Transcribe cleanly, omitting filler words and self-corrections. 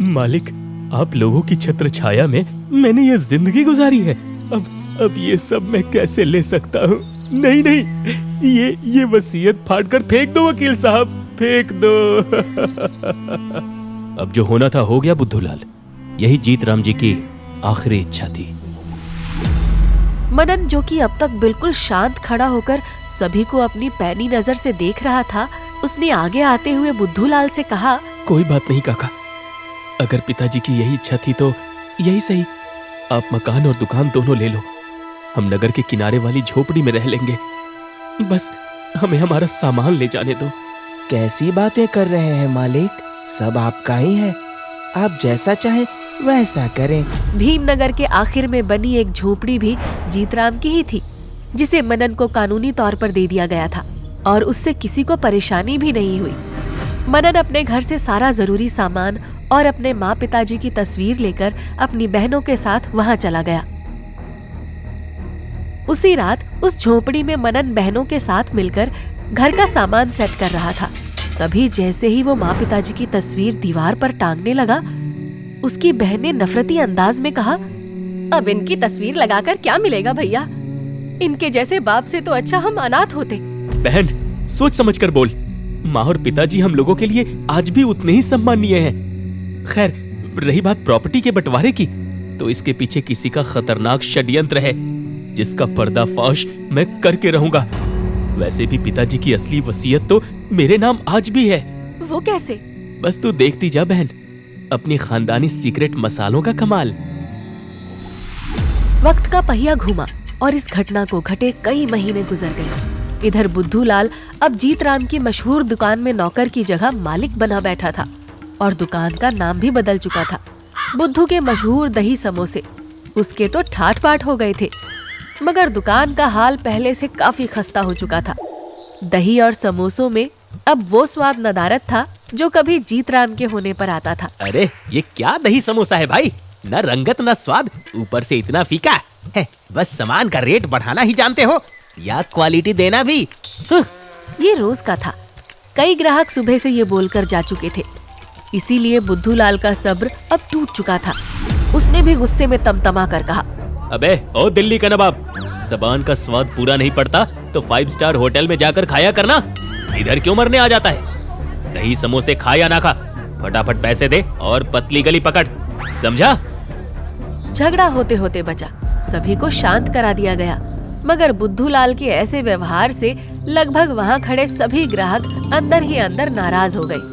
मालिक, आप लोगों की छत्र छाया में मैंने ये जिंदगी गुजारी है। अब ये सब मैं कैसे ले सकता हूँ? नहीं नहीं, ये वसीयत फाड़ कर फेंक दो वकील साहब, फेंक दो। अब जो होना था हो गया बुद्धूलाल। यही जीतराम जी की आखिरी इच्छा थी। मनन, जो कि अब तक बिल्कुल शांत खड़ा होकर सभी को अपनी पैनी नजर से देख रहा था, उसने आगे आते हुए बुद्धूलाल से कहा, कोई बात नहीं काका, अगर पिताजी की यही इच्छा थी तो यही सही। आप मकान और दुकान दोनों ले लो, हम नगर के किनारे वाली झोपड़ी में रह लेंगे। बस हमें हमारा सामान ले जाने दो। कैसी बातें कर रहे हैं मालिक, सब आपका ही है, आप जैसा चाहें वैसा करें। भीमनगर के आखिर में बनी एक झोपड़ी भी जीतराम की ही थी, जिसे मनन को कानूनी तौर पर दे दिया गया था और उससे किसी को परेशानी भी नहीं हुई। मनन अपने घर से सारा जरूरी सामान और अपने माँ पिताजी की तस्वीर लेकर अपनी बहनों के साथ वहां चला गया। उसी रात उस झोपड़ी में मनन बहनों के साथ मिलकर घर का सामान सेट कर रहा था। तभी जैसे ही वो माँ पिताजी की तस्वीर दीवार पर टांगने लगा, उसकी बहन ने नफरती अंदाज में कहा, अब इनकी तस्वीर लगाकर क्या मिलेगा भैया? इनके जैसे बाप से तो अच्छा हम अनाथ होते। बहन, सोच समझ कर बोल। माँ और पिताजी हम लोगों के लिए आज भी उतने ही सम्मानीय हैं। खैर, रही बात प्रॉपर्टी के बंटवारे की, तो इसके पीछे किसी का खतरनाक षड्यंत्र है, जिसका पर्दाफाश मैं करके रहूंगा। वैसे भी पिताजी की असली वसीयत तो मेरे नाम आज भी है। वो कैसे? बस तू देखती जा बहन, अपनी खानदानी सीक्रेट मसालों का कमाल। वक्त का पहिया घूमा और इस घटना को घटे कई महीने गुजर गए। इधर बुद्धूलाल अब जीतराम की मशहूर दुकान में नौकर की जगह मालिक बना बैठा था और दुकान का नाम भी बदल चुका था। बुद्धू के मशहूर दही समोसे उसके तो ठाट बाट हो गए थे, मगर दुकान का हाल पहले से काफी खस्ता हो चुका था। दही और समोसों में अब वो स्वाद नदारत था जो कभी जीतराम के होने पर आता था। अरे ये क्या दही समोसा है भाई, न रंगत न स्वाद, ऊपर से इतना फीका है। बस सामान का रेट बढ़ाना ही जानते हो या क्वालिटी देना भी। ये रोज का था। कई ग्राहक सुबह से ये बोलकर जा चुके थे, इसीलिए बुद्धूलाल का सब्र अब टूट चुका था। उसने भी गुस्से में तमतमा कर कहा, अबे ओ दिल्ली का नवाब, ज़बान का स्वाद पूरा नहीं पड़ता तो 5 स्टार होटल में जाकर खाया करना, इधर क्यों मरने आ जाता है? दही समोसे खा या ना खा, फटाफट पैसे दे और पतली गली पकड़, समझा? झगड़ा होते होते बचा, सभी को शांत करा दिया गया, मगर बुद्धूलाल के ऐसे व्यवहार से लगभग वहां खड़े सभी ग्राहक अंदर ही अंदर नाराज हो गए।